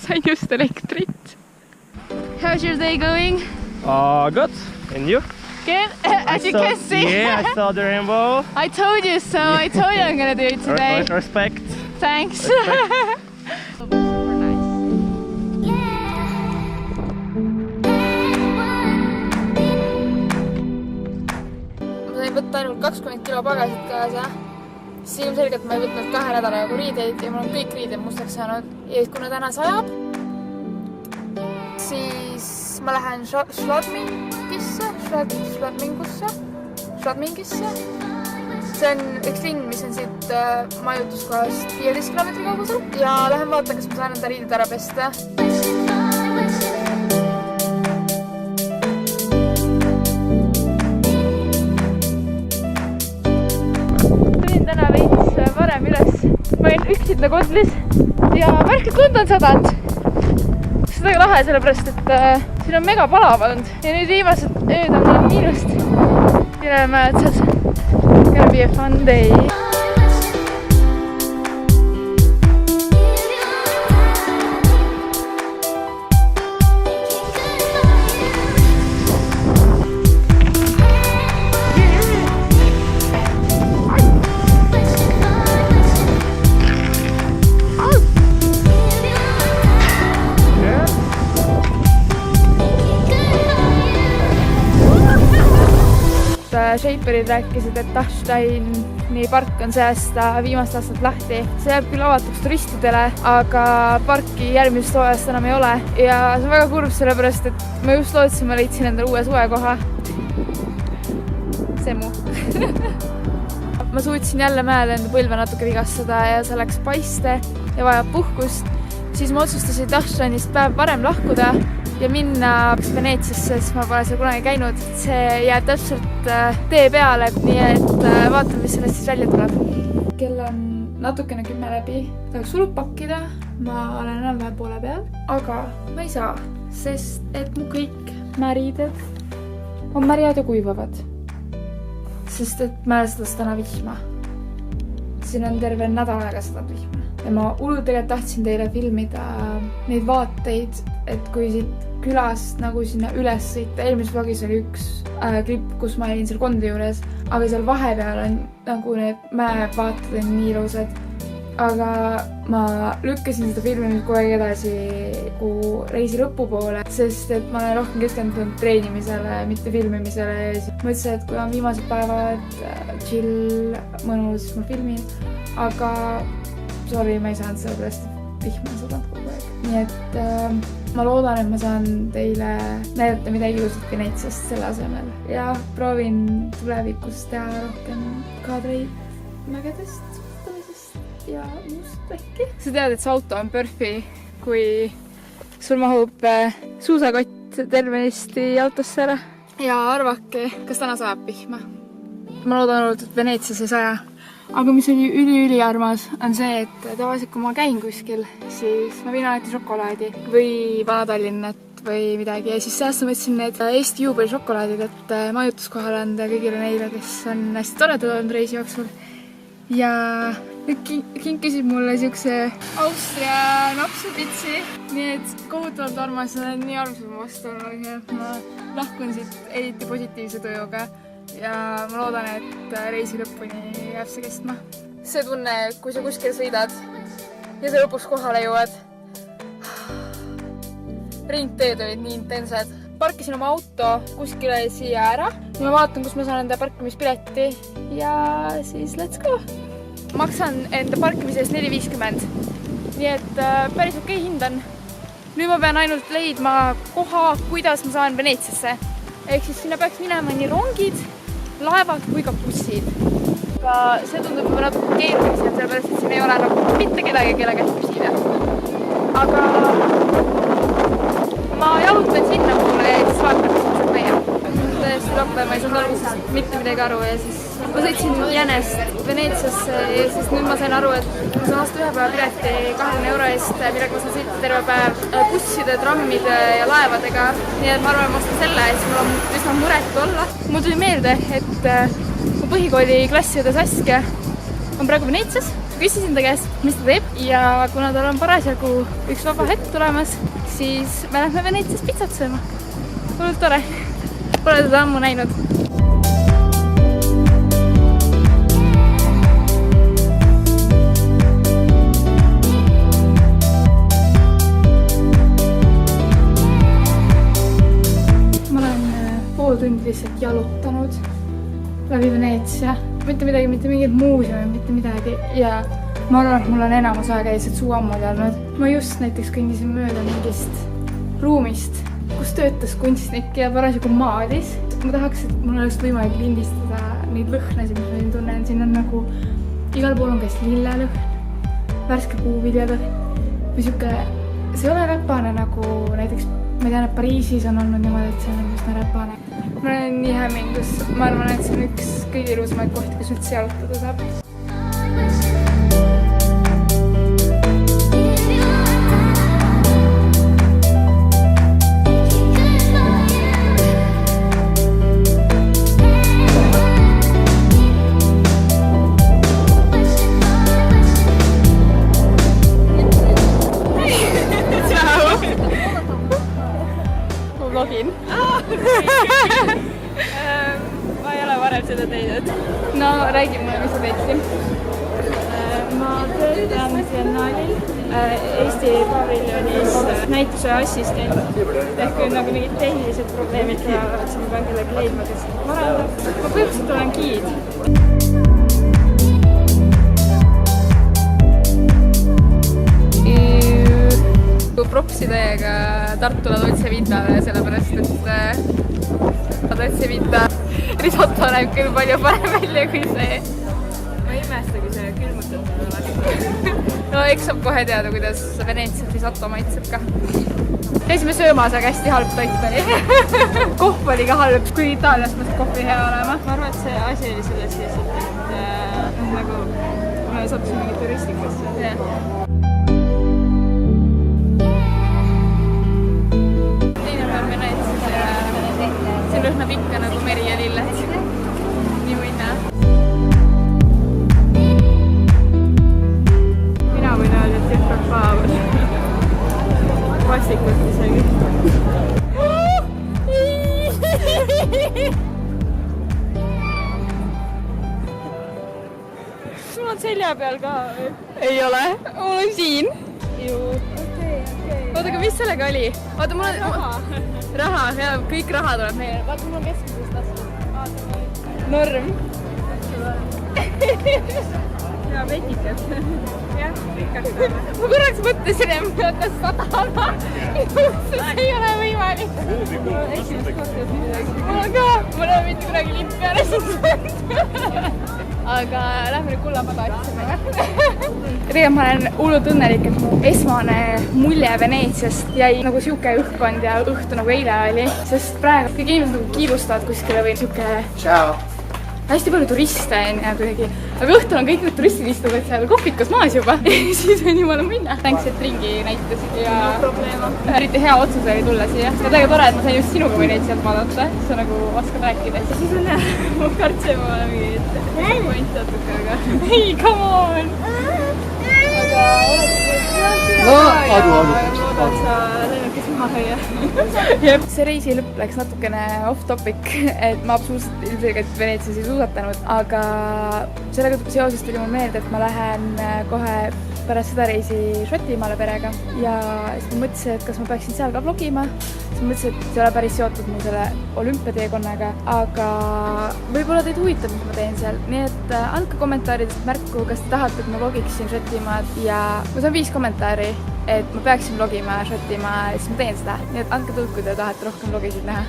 sain just elektrit. How's your day going? Good. And you? Good. As you can see. Yeah, I saw the rainbow. I told you so. I told you I'm gonna do it today. Respect. Thanks. Võtta ainult 20 kilo pagasit kaasa, siis ilmselgelt ma ei võtnud 2 nädala jagu riideid ja mul on kõik riided mustaks saanud. Ja kuna täna sajab, siis ma lähen Schladmingisse. See on üks linn, mis on siit majutuskohast 15 kilomeetri kaugusel ja lähen vaatan, kas ma saan enda riided ära pesta. Täna veits varem üles. Ma olin üksinda Kondlis ja värskelt lund on sadanud. Seda on lahe sellepärast, et siin on mega palav olnud ja nüüd viimased ööd on miinust. Üle mäetsas. Gonna be a fun day. Shaperid rääkisid, et Dachsteini park on see aasta viimast aastat lahti. See jääb küll avatuks turistidele, aga parki järgmisest hooajast enam ei ole. Ja see on väga kurb sellepärast, et ma just lootsin, ma leidsin endale uue suvekoha. See mu. Ma suutsin jälle mäele enda põlve natuke vigastada ja see läks paiste ja vajab puhkust. Siis ma otsustasin Dachsteinist päev varem lahkuda ja minna Veneetsiasse, sest ma pole seal kunagi käinud. See jääb täpselt tee peale, nii et vaatame, mis sellest siis välja tuleb. Kell on natukene 10 läbi. Tahaks hullu pakkida, ma olen enam-vähem poole peal, aga ma ei saa, sest et mu kõik märiided on märjad ja kuivavad. Sest et ma sadas täna vihma. Siin on terve nädal aega sadanud vihma. Ja ma hullult tegelikult tahtsin teile filmida neid vaateid, et kui siit külast nagu sinna üles sõita. Eelmises vlogis oli üks klipp, kus ma olin seal Kondli juures, aga seal vahepeal on nagu need mäevaated on nii ilusad. Aga ma lükkasin seda filmimist kogu aeg edasi reisi lõpupoole, sest et ma olen rohkem keskendunud treenimisele, mitte filmimisele. Mõtlesin, et kui on viimased päevad chill, mõnus, siis ma filmin, aga sorry, ma ei saanud sellepärast vihma sadanud kogu aeg. Nii et ma loodan, et ma saan teile näidata midagi ilusat Veneetsiast selle asemel. Ja proovin tulevikus teha rohkem kaadreid mägedest ja muust äkki. Sa tead, et see auto on perfi, kui sul mahub suusakott tervenisti autosse ära. Ja arvake, kas täna sajab vihma? Ma loodan olnud, et Veneetsias ei saja. Aga mis oli üli-armas on see, et tavaliselt kui ma käin kuskil, siis ma viin alati šokolaadi või Vana-Tallinnat või midagi. Ja siis see aasta mõtlesin need Eesti juubeli šokolaadid, et majutuskohal anda kõigile neile, kes on hästi toredad olnud reisi jooksul. Ja nüüd kinkisid mulle siukse Austria napsupitsi, nii et kohutavalt armas, olen nii armsad mu vastu olnud ja ma lahkun siit eriti positiivse tujuga. Ja ma loodan, et reisi lõpuni jääb see kestma. See tunne, kui sa kuskil sõidad ja sa lõpuks kohale jõuad. Ringteed olid nii intensed. Parkisin oma auto kuskile siia ära ja ma vaatan, kus ma saan enda parkimispileti ja siis let's go. Maksan enda parkimise eest 4,50. Nii et päris okei hind on. Nüüd ma pean ainult leidma koha, kuidas ma saan Veneetsiasse. Ehk siis sinna peaks minema nii rongid, laevad kui ka bussid. Aga see tundub juba natuke keerulisem, sellepärast et siin ei ole nagu mitte kedagi, kellega küsida. Aga ma jalutan sinna poole ja siis vaatan, mis ma sealt leian. Täiesti lappe, ma ei saanud algusest mitte midagi aru ja siis ma sõitsin jänest Veneetsiasse ja siis nüüd ma sain aru, et ma saan osta ühe päeva pileti 20 euro eest, millega ma saan sõita terve päev busside, trammide ja laevadega. Nii et ma arvan, et ma ostan selle ja siis mul on üsna muretu olla. Mul tuli meelde, et mu põhikooli klassiõde Saskia on praegu Veneetsias. Kui küsisin ta käest, mis ta teeb ja kuna tal on parasjagu üks vaba hetk tulemas, siis me lähme Veneetsias pitsat sööma. Hullult tore. Pole teda ammu näinud. Tundi lihtsalt jalutanud läbi Veneetsia. Mitte midagi, mitte mingid muuseumi, mitte midagi. Ja ma arvan, et mul on enamus aega lihtsalt suu ammuli olnud. Ma just näiteks kõndisin mööda mingist ruumist, kus töötas kunstnik ja parasjagu maalis. Ma tahaks, et mul oleks võimalik lindistada neid lõhnasid, mis ma siin tunnen. Siin on nagu igal pool on käis lillelõhn, värske puuviljalõhn või siuke, see ei ole räpane nagu näiteks, ma tean, et Pariisis on olnud niimoodi, et see on üsna räpane. Ma olen nii hämmingus. Ma arvan, et see on üks kõige ilusamaid kohti, kus üldse jalutada saab. Ma vlogin. Ma ei ole varem seda teinud. No räägi mulle, mis sa teed siin. Ma töötan Biennaalil Eesti paviljonis näituse assistent. Ehk kui nagu mingid tehnilised probleemid tulevad, siis ma pean kellegi leidma, kes parandab. Ma põhimõtteliselt olen giid. Propsi täiega Tartule Dolce Vitale, sellepärast et Dolce Vita risotto näeb küll palju parem välja kui see. Ma ei imesta, kui see külmutatud oleks. No eks saab kohe teada, kuidas Veneetsia risotto maitseb ka. Käisime söömas, aga hästi halb toit oli. Kohv oli ka halb, kui Itaalias mõttes kohvi hea olema. Ma arvan, et see asi oli selles lihtsalt, et nagu me sattusime mingi turistikasse. Siin lõhnab ikka nagu meri ja lilled. Nii võin näha. Mina võin öelda, et kõik on paavad. Vastikult isegi. Sul on selja peal ka või? Ei ole, mul on siin. Okei. Oota, aga mis sellega oli? Oota, mul on... Raha. Ja kõik raha tuleb meile. Vaata, mul on keskmises tasku. Norm. Ja vetikad. Jah, rikkaks saame. Ma korraks mõtlesin, et ma hakkas sadama. See ei ole võimalik. Esimest korda midagi. Mul on ka. Ma olen mitte kunagi lipp peale siin. Aga lähme nüüd kullapada otsima. Tegelikult ma olen hullult õnnelik, et mu esmane mulje Veneetsiast jäi nagu siuke õhkkond ja õhtu nagu eile oli. Sest praegu kõik inimesed nagu kiirustavad kuskile või siuke hästi palju turiste ja kuidagi. Aga õhtul on kõik need turistid istuvad seal kohvikas maas juba. Siis võin jumala minna. Tänks, et ringi näitasid ja eriti hea otsus oli tulla siia. Ja täiega tore, et ma sain just sinuga Veneetsiat vaadata. Sa nagu oskad rääkida. Ja siis on jah, mu kartsema ole mingi point natuke, aga... Ei, come on! Aga loodad sa lennukis maha ja... See reisi lõpp läks natukene off topic, et ma absoluutselt ilmselgelt Veneetsias ei suusatanud, aga sellega seoses tuli mul meelde, et ma lähen kohe pärast seda reisi Šotimaale perega ja siis ma mõtlesin, et kas ma peaksin seal ka vlogima. Siis ma mõtlesin, et see ei ole päris seotud mu selle olümpiateekonnaga, aga võib-olla teid huvitab, mis ma teen seal. Nii et andke kommentaaridest märku, kas te tahate, et ma vlogiksin Šotimaad ja ma saan 5 kommentaari, et ma peaksin vlogima Šotimaa ja siis ma teen seda. Nii et andke tulk, kui te tahate rohkem vlogisid näha.